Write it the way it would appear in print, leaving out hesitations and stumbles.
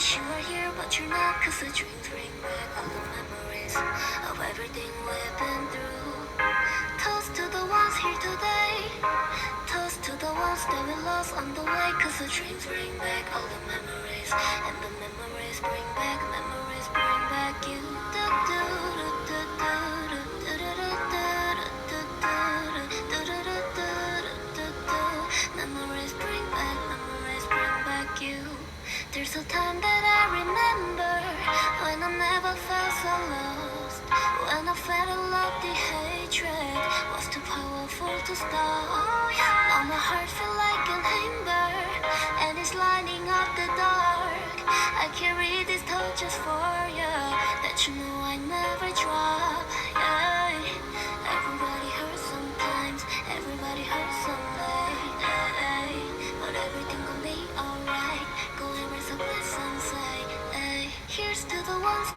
wish you were here, but you're not. Cause the dreams bring back all the memories of everything we've been through. Toast to the ones here today. Toast to the ones that we lost on the way. Cause the dreams bring back all the memories. And the memories bring back you. Memories bring back you. There's a time that I remember when I never felt so lost. When I felt a love, the hatred was too powerful to stop. Now my heart feels like an ember, and it's lighting up the dark. I carry these torches for you, that you know I never drop.